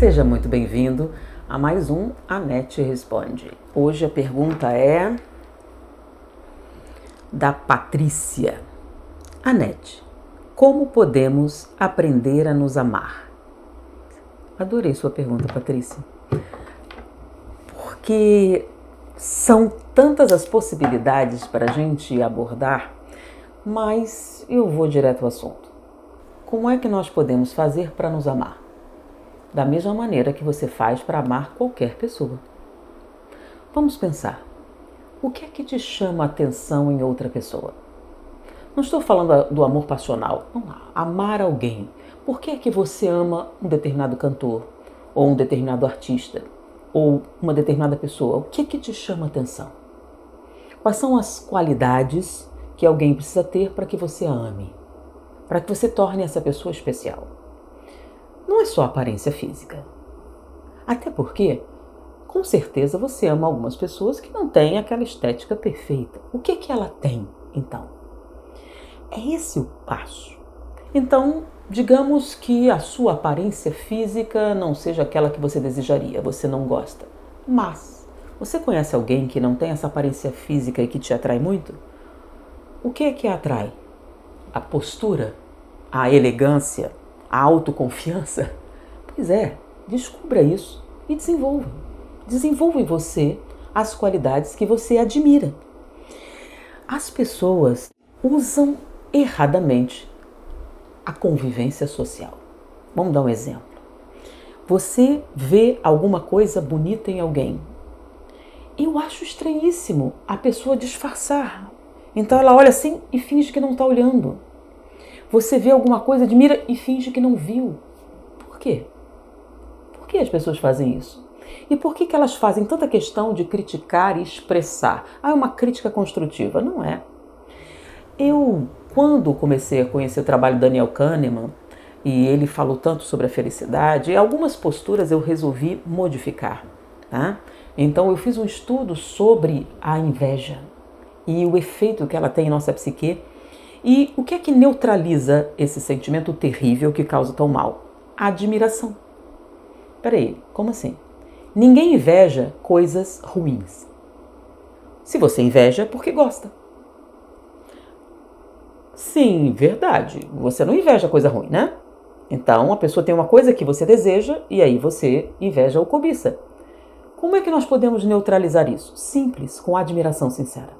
Seja muito bem-vindo a mais um Anete Responde. Hoje a pergunta é da Patrícia. Anete, como podemos aprender a nos amar? Adorei sua pergunta, Patrícia. Porque são tantas as possibilidades para a gente abordar, mas eu vou direto ao assunto. Como é que nós podemos fazer para nos amar? Da mesma maneira que você faz para amar qualquer pessoa. Vamos pensar. O que é que te chama a atenção em outra pessoa? Não estou falando do amor passional. Vamos lá. Amar alguém. Por que é que você ama um determinado cantor? Ou um determinado artista? Ou uma determinada pessoa? O que é que te chama a atenção? Quais são as qualidades que alguém precisa ter para que você a ame? Para que você torne essa pessoa especial? Não é só aparência física. Até porque, com certeza, você ama algumas pessoas que não têm aquela estética perfeita. O que é que ela tem, então? É esse o passo. Então, digamos que a sua aparência física não seja aquela que você desejaria, você não gosta. Mas, você conhece alguém que não tem essa aparência física e que te atrai muito? O que é que a atrai? A postura? A elegância? A autoconfiança? Pois é, descubra isso e desenvolva. Desenvolva em você as qualidades que você admira. As pessoas usam erradamente a convivência social. Vamos dar um exemplo. Você vê alguma coisa bonita em alguém. Eu acho estranhíssimo a pessoa disfarçar. Então ela olha assim e finge que não está olhando. Você vê alguma coisa, admira e finge que não viu. Por quê? Por que as pessoas fazem isso? E por que elas fazem tanta questão de criticar e expressar? É uma crítica construtiva. Não é. Eu, quando comecei a conhecer o trabalho do Daniel Kahneman, e ele falou tanto sobre a felicidade, algumas posturas eu resolvi modificar. Tá? Então eu fiz um estudo sobre a inveja e o efeito que ela tem em nossa psique. E o que é que neutraliza esse sentimento terrível que causa tão mal? A admiração. Peraí, como assim? Ninguém inveja coisas ruins. Se você inveja, é porque gosta. Sim, verdade. Você não inveja coisa ruim, né? Então, a pessoa tem uma coisa que você deseja e aí você inveja ou cobiça. Como é que nós podemos neutralizar isso? Simples, com admiração sincera.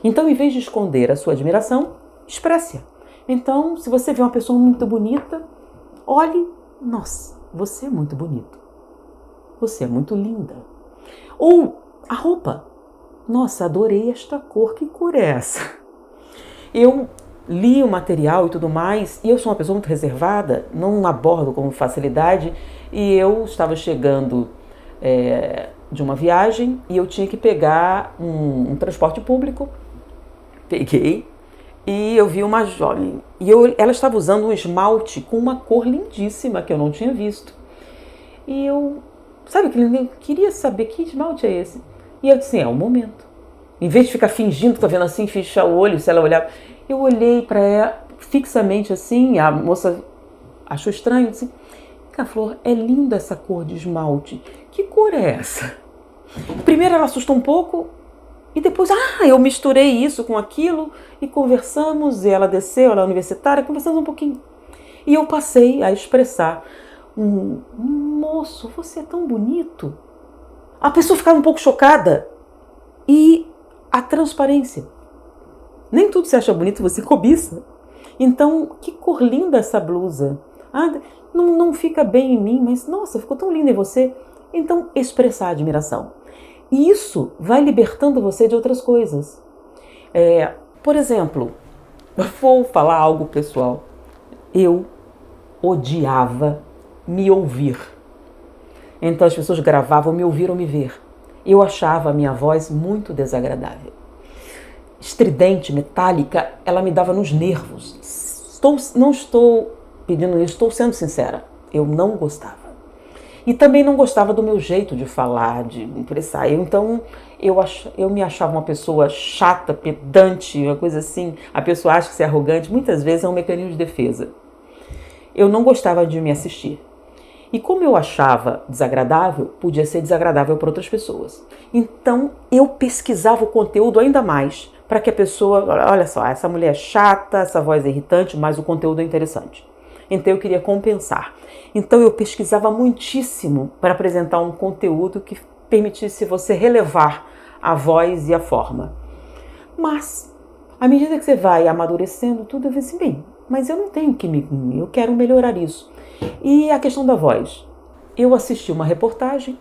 Então, em vez de esconder a sua admiração, expresse-a. Então, se você vê uma pessoa muito bonita, olhe, nossa, você é muito bonito. Você é muito linda. Ou a roupa. Nossa, adorei esta cor. Que cor é essa? Eu li o material e tudo mais, e eu sou uma pessoa muito reservada, não abordo com facilidade, e eu estava chegando de uma viagem e eu tinha que pegar um transporte público. Peguei. E eu vi uma jovem, e ela estava usando um esmalte com uma cor lindíssima que eu não tinha visto. E eu, sabe, eu queria saber que esmalte é esse. E eu disse, é o momento. Em vez de ficar fingindo, tô vendo assim, fechar o olho, se ela olhar, eu olhei para ela fixamente assim, a moça achou estranho, disse, Flor, é linda essa cor de esmalte. Que cor é essa? Primeiro ela assustou um pouco, e depois, eu misturei isso com aquilo e conversamos, e ela desceu, ela é universitária, conversamos um pouquinho. E eu passei a expressar, moço, você é tão bonito. A pessoa ficava um pouco chocada. E a transparência. Nem tudo você acha bonito, você cobiça. Então, que cor linda essa blusa. Não fica bem em mim, mas nossa, ficou tão linda em você. Então, expressar a admiração. E isso vai libertando você de outras coisas. Por exemplo, vou falar algo pessoal. Eu odiava me ouvir. Então as pessoas gravavam, me ouviram me ver. Eu achava a minha voz muito desagradável. Estridente, metálica, ela me dava nos nervos. Não estou pedindo isso, estou sendo sincera. Eu não gostava. E também não gostava do meu jeito de falar, de expressar. Então, eu me achava uma pessoa chata, pedante, uma coisa assim. A pessoa acha que ser arrogante, muitas vezes é um mecanismo de defesa. Eu não gostava de me assistir. E como eu achava desagradável, podia ser desagradável para outras pessoas. Então eu pesquisava o conteúdo ainda mais para que a pessoa, olha só, essa mulher é chata, essa voz é irritante, mas o conteúdo é interessante. Então eu queria compensar. Então eu pesquisava muitíssimo para apresentar um conteúdo que permitisse você relevar a voz e a forma. Mas, à medida que você vai amadurecendo tudo, eu falei assim, bem, mas eu não tenho que eu quero melhorar isso. E a questão da voz. Eu assisti uma reportagem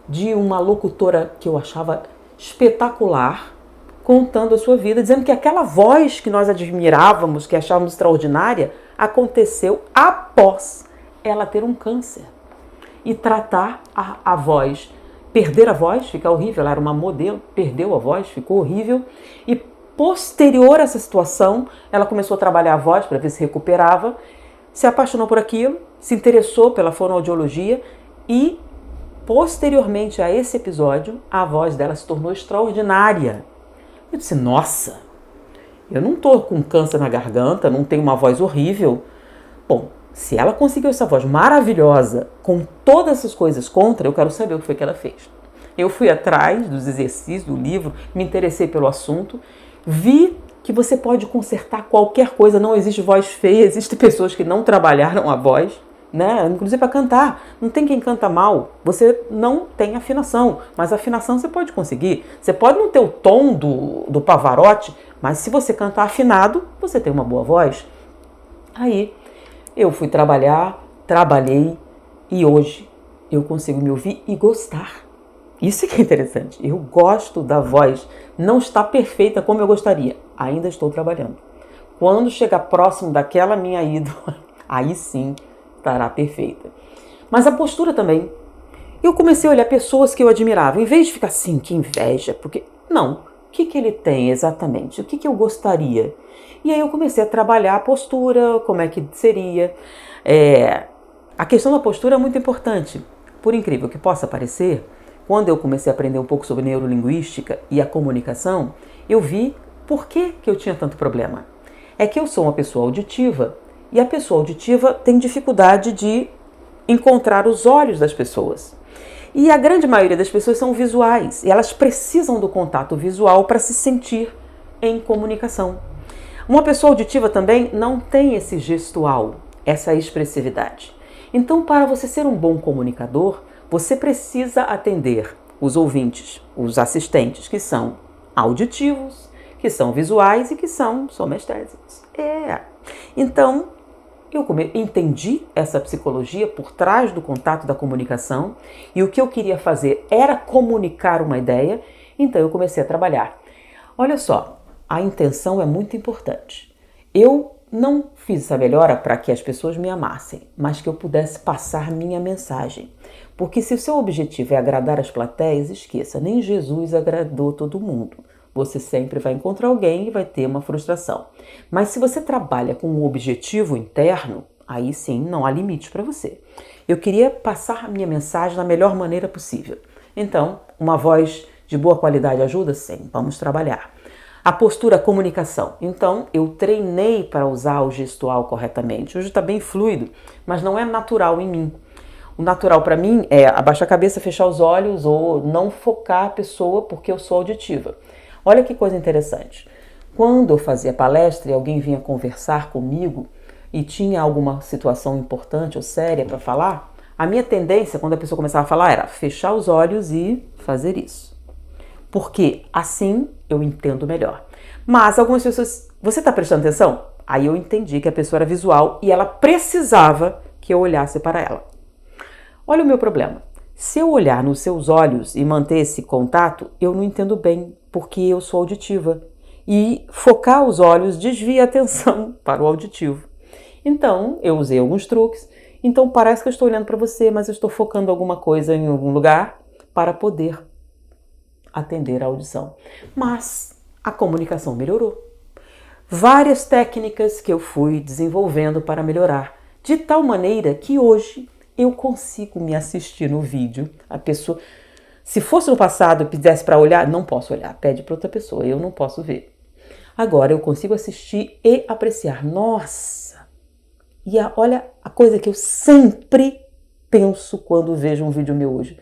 de uma locutora que eu achava espetacular, contando a sua vida, dizendo que aquela voz que nós admirávamos, que achávamos extraordinária, aconteceu após ela ter um câncer. E tratar a voz, perder a voz, ficar horrível, ela era uma modelo, perdeu a voz, ficou horrível. E posterior a essa situação, ela começou a trabalhar a voz para ver se recuperava, se apaixonou por aquilo, se interessou pela fonoaudiologia e, posteriormente a esse episódio, a voz dela se tornou extraordinária. Eu disse, nossa, eu não estou com câncer na garganta, não tenho uma voz horrível. Bom, se ela conseguiu essa voz maravilhosa, com todas essas coisas contra, eu quero saber o que foi que ela fez. Eu fui atrás dos exercícios, do livro, me interessei pelo assunto, vi que você pode consertar qualquer coisa, não existe voz feia, existem pessoas que não trabalharam a voz, né? Inclusive para cantar, não tem quem canta mal, você não tem afinação, mas a afinação você pode conseguir. Você pode não ter o tom do Pavarotti, mas se você cantar afinado, você tem uma boa voz. Aí eu fui trabalhar, trabalhei e hoje eu consigo me ouvir e gostar. Isso que é interessante, eu gosto da voz, não está perfeita como eu gostaria, ainda estou trabalhando. Quando chegar próximo daquela minha ídola, aí sim estará perfeita. Mas a postura também. Eu comecei a olhar pessoas que eu admirava, em vez de ficar assim, que inveja, porque não, o que ele tem exatamente, o que eu gostaria? E aí eu comecei a trabalhar a postura, como é que seria. A questão da postura é muito importante, por incrível que possa parecer. Quando eu comecei a aprender um pouco sobre neurolinguística e a comunicação, eu vi por que eu tinha tanto problema. É que eu sou uma pessoa auditiva e a pessoa auditiva tem dificuldade de encontrar os olhos das pessoas. E a grande maioria das pessoas são visuais e elas precisam do contato visual para se sentir em comunicação. Uma pessoa auditiva também não tem esse gestual, essa expressividade. Então, para você ser um bom comunicador, você precisa atender os ouvintes, os assistentes, que são auditivos, que são visuais e que são somestésicos. Então, eu entendi essa psicologia por trás do contato da comunicação e o que eu queria fazer era comunicar uma ideia, então eu comecei a trabalhar. Olha só, a intenção é muito importante. Eu não fiz essa melhora para que as pessoas me amassem, mas que eu pudesse passar minha mensagem. Porque se o seu objetivo é agradar as plateias, esqueça, nem Jesus agradou todo mundo. Você sempre vai encontrar alguém e vai ter uma frustração. Mas se você trabalha com um objetivo interno, aí sim não há limite para você. Eu queria passar a minha mensagem da melhor maneira possível. Então, uma voz de boa qualidade ajuda? Sim, vamos trabalhar. A postura, a comunicação. Então, eu treinei para usar o gestual corretamente. Hoje está bem fluido, mas não é natural em mim. O natural para mim é abaixar a cabeça, fechar os olhos ou não focar a pessoa porque eu sou auditiva. Olha que coisa interessante. Quando eu fazia palestra e alguém vinha conversar comigo e tinha alguma situação importante ou séria para falar, a minha tendência, quando a pessoa começava a falar, era fechar os olhos e fazer isso. Porque assim eu entendo melhor. Mas algumas pessoas, você está prestando atenção? Aí eu entendi que a pessoa era visual e ela precisava que eu olhasse para ela. Olha o meu problema. Se eu olhar nos seus olhos e manter esse contato, eu não entendo bem, porque eu sou auditiva. E focar os olhos desvia a atenção para o auditivo. Então, eu usei alguns truques. Então, parece que eu estou olhando para você, mas eu estou focando alguma coisa em algum lugar para poder atender a audição. Mas a comunicação melhorou. Várias técnicas que eu fui desenvolvendo para melhorar, de tal maneira que hoje eu consigo me assistir no vídeo. A pessoa, se fosse no passado e pedisse para olhar, não posso olhar, pede para outra pessoa, eu não posso ver. Agora eu consigo assistir e apreciar. Nossa! E olha a coisa que eu sempre penso quando vejo um vídeo meu hoje?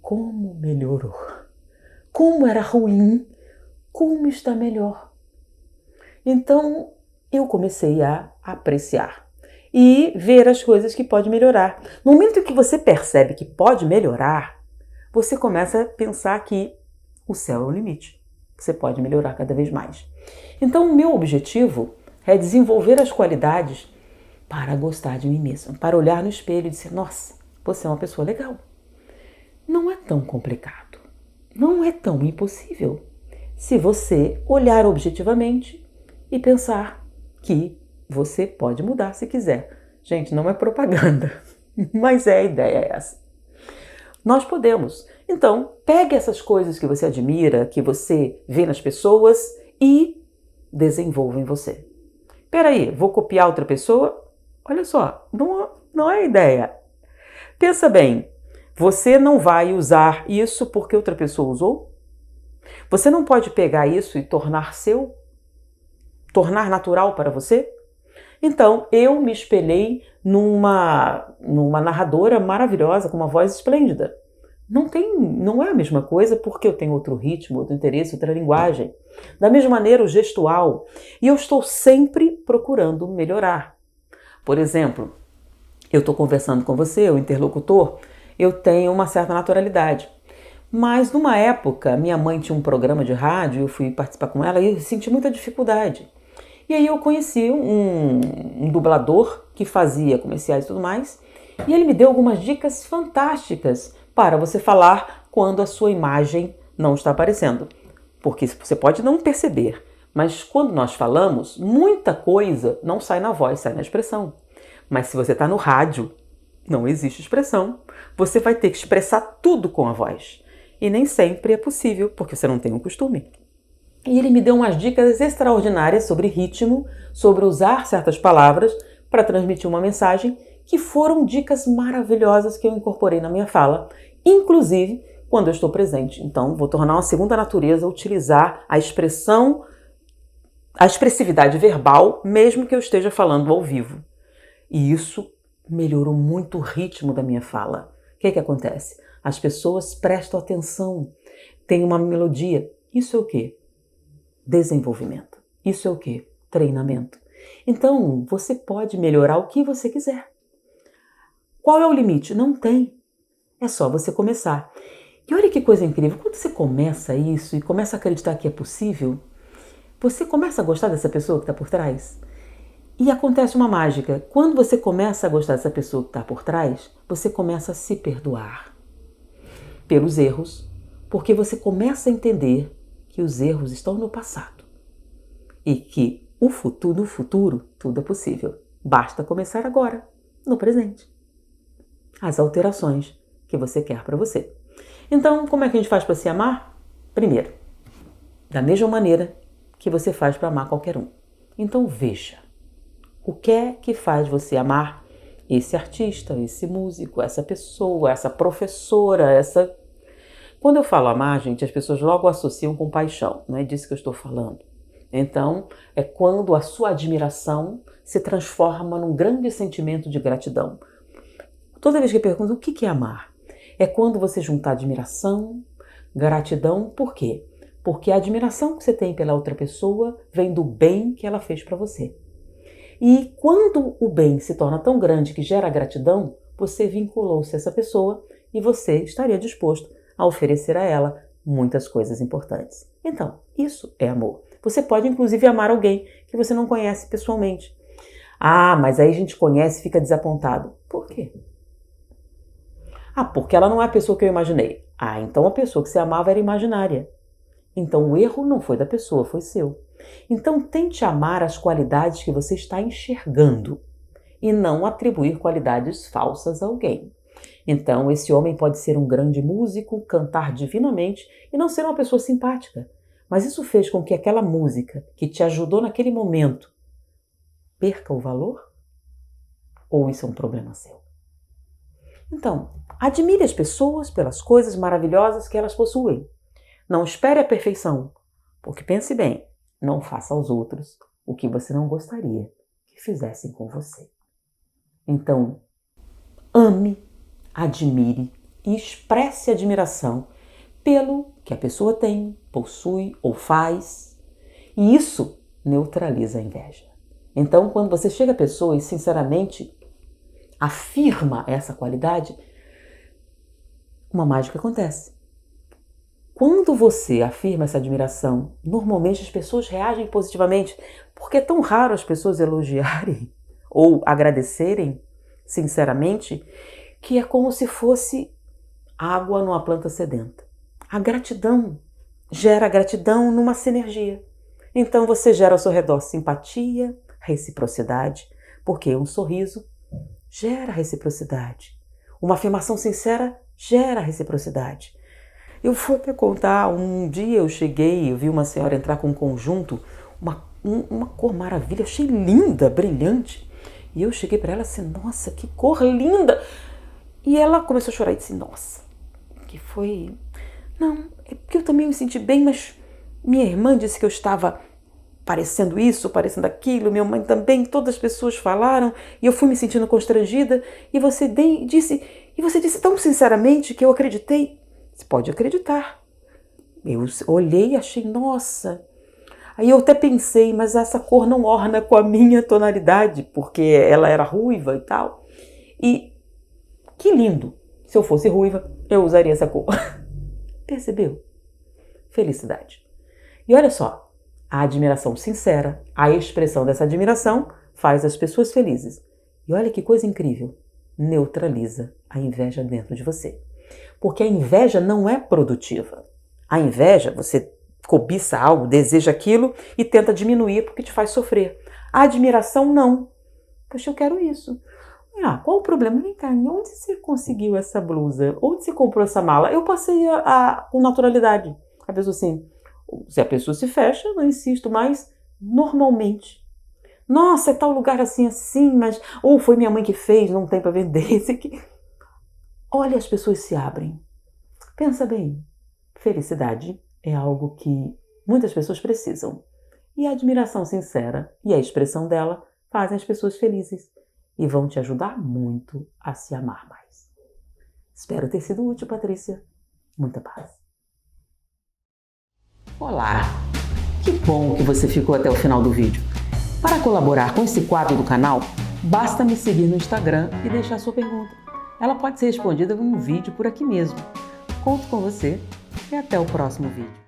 Como melhorou? Como era ruim? Como está melhor? Então, eu comecei a apreciar e ver as coisas que pode melhorar. No momento em que você percebe que pode melhorar, você começa a pensar que o céu é o limite. Você pode melhorar cada vez mais. Então, o meu objetivo é desenvolver as qualidades para gostar de mim mesma, para olhar no espelho e dizer, nossa, você é uma pessoa legal. Não é tão complicado, não é tão impossível. Se você olhar objetivamente e pensar que você pode mudar se quiser. Gente, não é propaganda, mas a ideia é essa. Nós podemos. Então, pegue essas coisas que você admira, que você vê nas pessoas e desenvolva em você. Peraí, vou copiar outra pessoa? Olha só, não é ideia. Pensa bem, você não vai usar isso porque outra pessoa usou? Você não pode pegar isso e tornar seu? Tornar natural para você? Então, eu me espelhei numa narradora maravilhosa, com uma voz esplêndida. Não é a mesma coisa porque eu tenho outro ritmo, outro interesse, outra linguagem. Da mesma maneira, o gestual. E eu estou sempre procurando melhorar. Por exemplo, eu estou conversando com você, o interlocutor, eu tenho uma certa naturalidade. Mas numa época, minha mãe tinha um programa de rádio, eu fui participar com ela e eu senti muita dificuldade. E aí eu conheci um dublador que fazia comerciais e tudo mais, e ele me deu algumas dicas fantásticas para você falar quando a sua imagem não está aparecendo. Porque você pode não perceber, mas quando nós falamos, muita coisa não sai na voz, sai na expressão. Mas se você está no rádio, não existe expressão. Você vai ter que expressar tudo com a voz. E nem sempre é possível, porque você não tem o costume. E ele me deu umas dicas extraordinárias sobre ritmo, sobre usar certas palavras para transmitir uma mensagem, que foram dicas maravilhosas que eu incorporei na minha fala, inclusive quando eu estou presente. Então, vou tornar uma segunda natureza utilizar a expressão, a expressividade verbal, mesmo que eu esteja falando ao vivo. E isso melhorou muito o ritmo da minha fala. O que acontece? As pessoas prestam atenção, tem uma melodia. Isso é o quê? Desenvolvimento. Isso é o quê? Treinamento. Então, você pode melhorar o que você quiser. Qual é o limite? Não tem. É só você começar. E olha que coisa incrível, quando você começa isso e começa a acreditar que é possível, você começa a gostar dessa pessoa que está por trás. E acontece uma mágica. Quando você começa a gostar dessa pessoa que está por trás, você começa a se perdoar pelos erros, porque você começa a entender que os erros estão no passado e que no futuro, tudo é possível. Basta começar agora, no presente. As alterações que você quer para você. Então, como é que a gente faz para se amar? Primeiro, da mesma maneira que você faz para amar qualquer um. Então, veja. O que é que faz você amar esse artista, esse músico, essa pessoa, essa professora, essa... Quando eu falo amar, gente, as pessoas logo associam com paixão, não é disso que eu estou falando. Então, é quando a sua admiração se transforma num grande sentimento de gratidão. Toda vez que eu pergunto o que é amar, é quando você juntar admiração, gratidão, por quê? Porque a admiração que você tem pela outra pessoa vem do bem que ela fez para você. E quando o bem se torna tão grande que gera gratidão, você vinculou-se a essa pessoa e você estaria disposto a oferecer a ela muitas coisas importantes. Então, isso é amor. Você pode, inclusive, amar alguém que você não conhece pessoalmente. Ah, mas aí a gente conhece e fica desapontado. Por quê? Ah, porque ela não é a pessoa que eu imaginei. Ah, então a pessoa que você amava era imaginária. Então o erro não foi da pessoa, foi seu. Então tente amar as qualidades que você está enxergando e não atribuir qualidades falsas a alguém. Então esse homem pode ser um grande músico, cantar divinamente e não ser uma pessoa simpática. Mas isso fez com que aquela música que te ajudou naquele momento perca o valor? Ou isso é um problema seu? Então, admire as pessoas pelas coisas maravilhosas que elas possuem. Não espere a perfeição, porque pense bem, não faça aos outros o que você não gostaria que fizessem com você. Então, ame admire e expresse admiração pelo que a pessoa tem, possui ou faz. E isso neutraliza a inveja. Então, quando você chega a pessoa e sinceramente afirma essa qualidade, uma mágica acontece. Quando você afirma essa admiração, normalmente as pessoas reagem positivamente, porque é tão raro as pessoas elogiarem ou agradecerem sinceramente, que é como se fosse água numa planta sedenta. A gratidão gera gratidão numa sinergia. Então você gera ao seu redor simpatia, reciprocidade, porque um sorriso gera reciprocidade. Uma afirmação sincera gera reciprocidade. Eu vou até contar, um dia eu vi uma senhora entrar com um conjunto, uma cor maravilha, achei linda, brilhante. E eu cheguei para ela assim, nossa, que cor linda! E ela começou a chorar e disse, nossa, que foi... Não, é porque eu também me senti bem, mas minha irmã disse que eu estava parecendo isso, parecendo aquilo, minha mãe também, todas as pessoas falaram, e eu fui me sentindo constrangida, e você disse tão sinceramente que eu acreditei. Você pode acreditar. Eu olhei e achei, nossa. Aí eu até pensei, mas essa cor não orna com a minha tonalidade, porque ela era ruiva e tal. E que lindo. Se eu fosse ruiva, eu usaria essa cor. Percebeu? Felicidade. E olha só, a admiração sincera, a expressão dessa admiração faz as pessoas felizes. E olha que coisa incrível. Neutraliza a inveja dentro de você. Porque a inveja não é produtiva. A inveja, você cobiça algo, deseja aquilo e tenta diminuir porque te faz sofrer. A admiração, não. Poxa, eu quero isso. Ah, qual o problema? Vem cá, onde você conseguiu essa blusa? Onde você comprou essa mala? Eu passei com naturalidade. A pessoa assim, se a pessoa se fecha, eu não insisto, mas normalmente. Nossa, é tal lugar assim, mas... Ou foi minha mãe que fez, não tem para vender. Esse aqui... Olha, as pessoas se abrem. Pensa bem, felicidade é algo que muitas pessoas precisam. E a admiração sincera e a expressão dela fazem as pessoas felizes e vão te ajudar muito a se amar mais. Espero ter sido útil, Patrícia. Muita paz. Olá! Que bom que você ficou até o final do vídeo. Para colaborar com esse quadro do canal, basta me seguir no Instagram e deixar sua pergunta. Ela pode ser respondida em um vídeo por aqui mesmo. Conto com você e até o próximo vídeo.